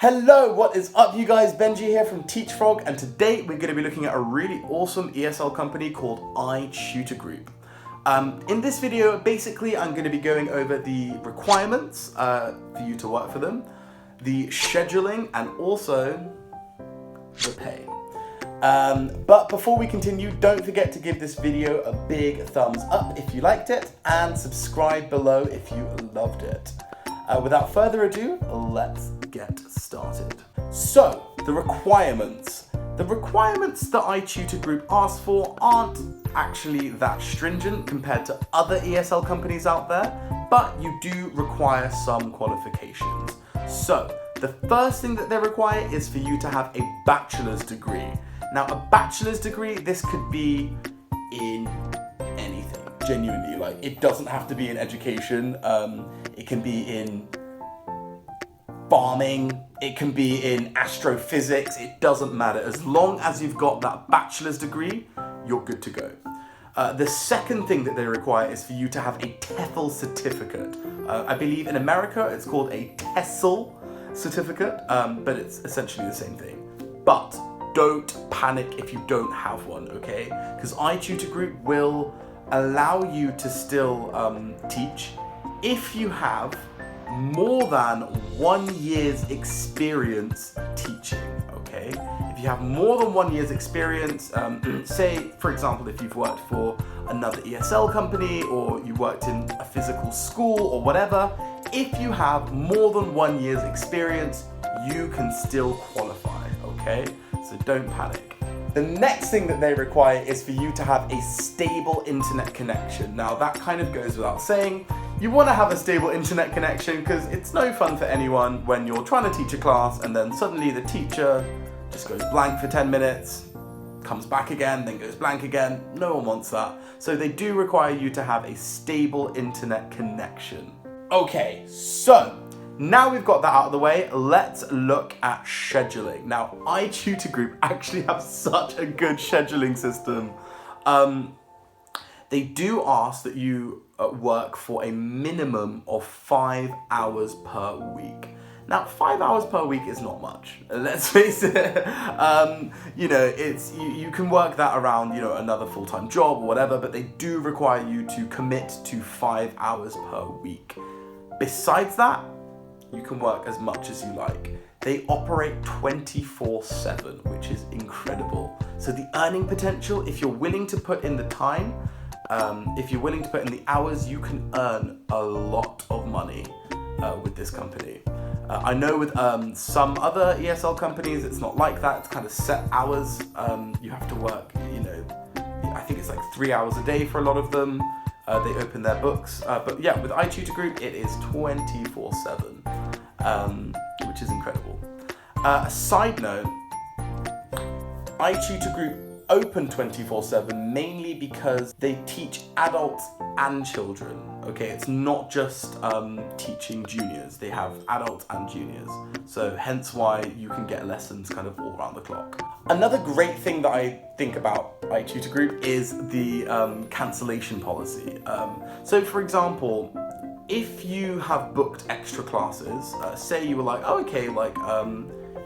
Hello, what is up you guys? Benji here from TeachFrog, and today we're going to be looking at a really awesome ESL company called iTutorGroup. In this video, basically I'm going to be going over the requirements for you to work for them, the scheduling, and also the pay. But before we continue, don't forget to give this video a big thumbs up if you liked it, and subscribe below if you loved it. Without further ado, let's get started. So, the requirements. The requirements that iTutorGroup asks for aren't actually that stringent compared to other ESL companies out there, but you do require some qualifications. So, the first thing that they require is for you to have a bachelor's degree. Now, a bachelor's degree, this could be in anything, genuinely. Like, it doesn't have to be in education. It can be in farming, it can be in astrophysics, it doesn't matter. As long as you've got that bachelor's degree, you're good to go. The second thing that they require is for you to have a TEFL certificate. I believe in America it's called a TESOL certificate, but it's essentially the same thing. But don't panic if you don't have one, okay? Because iTutorGroup will allow you to still teach if you have more than 1 year's experience teaching, okay? If you have more than 1 year's experience, say, for example, if you've worked for another ESL company or you worked in a physical school or whatever, if you have more than 1 year's experience, you can still qualify, okay? So don't panic. The next thing that they require is for you to have a stable internet connection. Now that kind of goes without saying. You want to have a stable internet connection because it's no fun for anyone when you're trying to teach a class and then suddenly the teacher just goes blank for 10 minutes, comes back again, then goes blank again. No one wants that. So they do require you to have a stable internet connection. Okay, so now we've got that out of the way, let's look at scheduling. Now, iTutorGroup actually have such a good scheduling system. They do ask that you work for a minimum of 5 hours per week. Now, 5 hours per week is not much. Let's face it. You can work that around, another full-time job or whatever, but they do require you to commit to 5 hours per week. Besides that, you can work as much as you like. They operate 24/7, which is incredible. So the earning potential, if you're willing to put in the time, if you're willing to put in the hours, you can earn a lot of money with this company. I know with some other ESL companies, it's not like that. It's kind of set hours. You have to work, I think it's like 3 hours a day for a lot of them. They open their books. But yeah, with iTutorGroup, it is 24/7, which is incredible. A side note, iTutorGroup open 24/7 mainly because they teach adults and children, okay? It's not just teaching juniors, they have adults and juniors. So hence why you can get lessons kind of all around the clock. Another great thing that I think about iTutorGroup is the cancellation policy. So for example, if you have booked extra classes, say you were like, oh, okay, like, I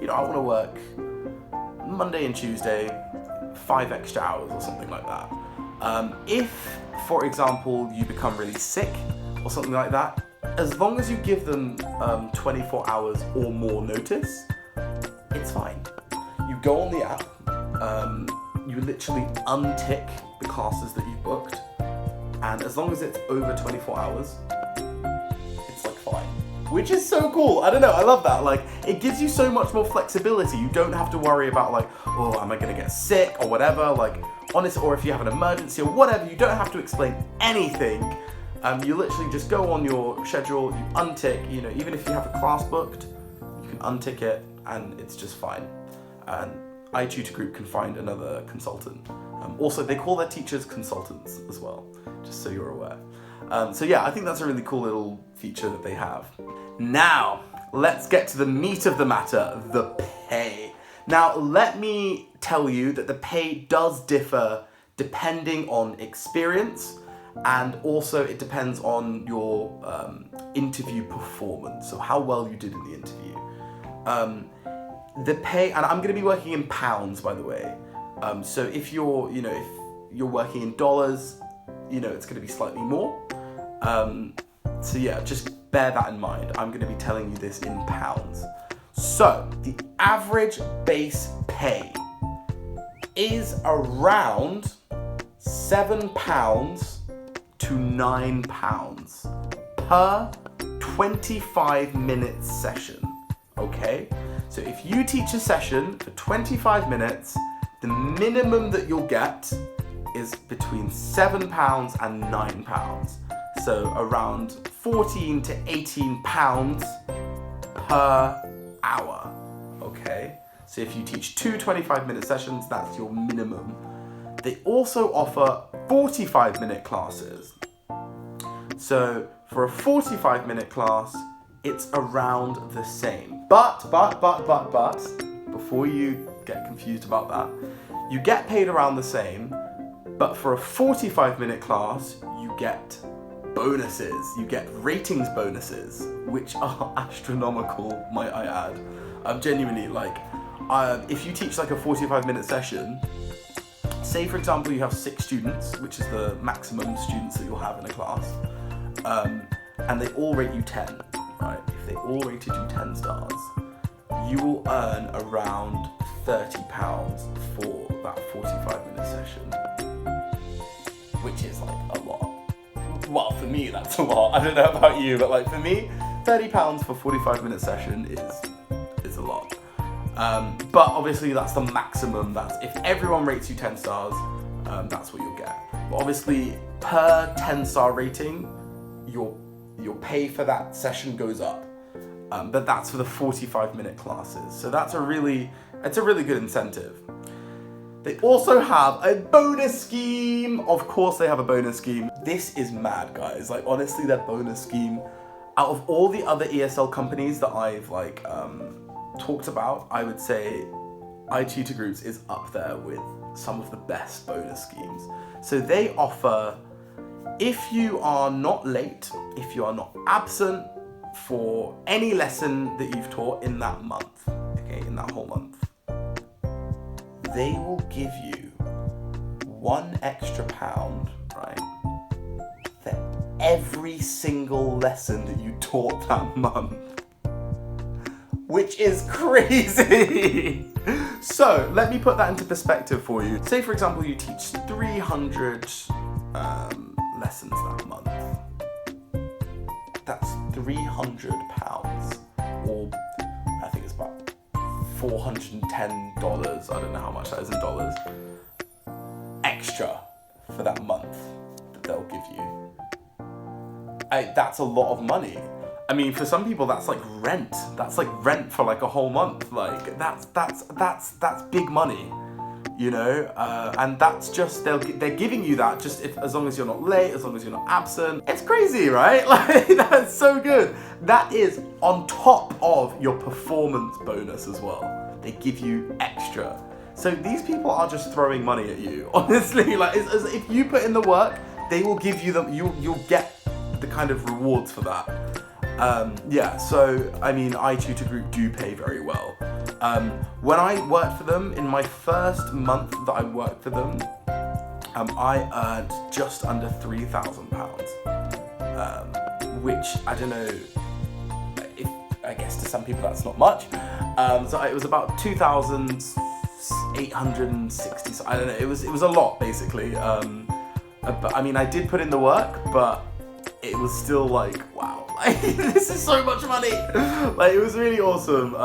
want to work Monday and Tuesday, 5 extra hours or something like that. If, for example, you become really sick or something like that, as long as you give them 24 hours or more notice, it's fine. You go on the app, you literally untick the classes that you've booked, and as long as it's over 24 hours, it's like fine. Which is so cool. I don't know, I love that. Like, it gives you so much more flexibility. You don't have to worry about like, oh, am I gonna get sick or whatever. Like, honestly, or if you have an emergency or whatever, you don't have to explain anything. You literally just go on your schedule, you untick, even if you have a class booked, you can untick it and it's just fine. And iTutorGroup can find another consultant. Also, they call their teachers consultants as well, just so you're aware. So yeah, I think that's a really cool little feature that they have. Now, let's get to the meat of the matter, the pay. Now, let me tell you that the pay does differ depending on experience, and also it depends on your interview performance, so how well you did in the interview. The pay, and I'm going to be working in pounds, by the way. So if you're working in dollars, it's going to be slightly more. So yeah, just bear that in mind. I'm going to be telling you this in pounds. So the average base pay is around £7 to £9 per 25-minute session. Okay? So if you teach a session for 25 minutes, the minimum that you'll get is between £7 and £9. So around 14 to 18 pounds per hour. Okay? So if you teach two 25-minute sessions, that's your minimum. They also offer 45-minute classes. So for a 45-minute class, it's around the same. But, before you get confused about that, you get paid around the same, but for a 45-minute class, you get bonuses. You get ratings bonuses, which are astronomical, might I add. Genuinely, if you teach like a 45-minute session, say for example you have 6 students, which is the maximum students that you'll have in a class, and they all rate you 10, right? If they all rated you 10 stars, you will earn around £30 for that 45-minute session, which is like a lot. Well, for me that's a lot. I don't know about you, but for me, £30 for 45-minute session is a lot. But obviously that's the maximum. That's if everyone rates you 10 stars, that's what you'll get. But obviously per 10-star rating, your pay for that session goes up. But that's for the 45-minute classes. So it's a really good incentive. They also have a bonus scheme. Of course they have a bonus scheme. This is mad, guys. Honestly, their bonus scheme, out of all the other ESL companies that I've talked about, I would say iTutorGroup is up there with some of the best bonus schemes. So they offer, if you are not late, if you are not absent for any lesson that you've taught in that month, okay, in that whole month, they will give you £1 extra, right, for every single lesson that you taught that month. Which is crazy. So let me put that into perspective for you. Say for example you teach 300 lessons that month. That's £300, or I think it's about $410. I don't know how much that is in dollars. Extra for that month that they'll give you. That's a lot of money. I mean, for some people that's like rent. That's like rent for like a whole month. That's big money, and that's just they're giving you that just as long as you're not late, as long as you're not absent. It's crazy, right? That's so good. That is on top of your performance bonus as well. They give you extra. So these people are just throwing money at you. Honestly, if you put in the work, they will give you them. You'll get the kind of rewards for that. So I mean, iTutorGroup do pay very well. When I worked for them, in my first month that I worked for them, I earned just under £3,000, which I don't know, I guess to some people that's not much. So it was about 2,860. So I don't know. It was a lot basically. But I mean, I did put in the work, but it was still like, wow. This is so much money. It was really awesome.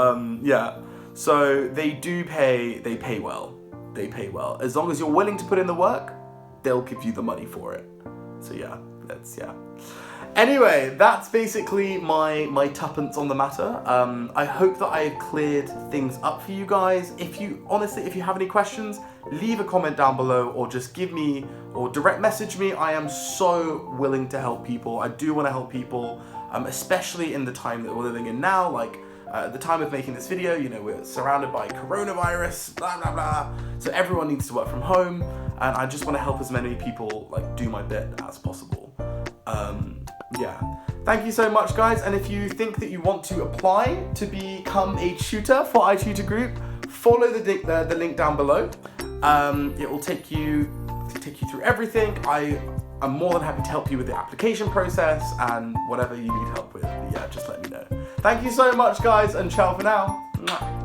So they pay well. They pay well. As long as you're willing to put in the work, they'll give you the money for it. So Anyway, that's basically my tuppence on the matter. I hope that I've cleared things up for you guys. If you have any questions, leave a comment down below or just give me or direct message me. I am so willing to help people. I do want to help people, especially in the time that we're living in now. At the time of making this video, we're surrounded by coronavirus, blah, blah, blah. So everyone needs to work from home, and I just want to help as many people do my bit as possible. Thank you so much, guys. And if you think that you want to apply to become a tutor for iTutorGroup, follow the link down below. It will take you through everything. I'm more than happy to help you with the application process and whatever you need help with. Yeah, just let me know. Thank you so much, guys, and ciao for now. Mwah.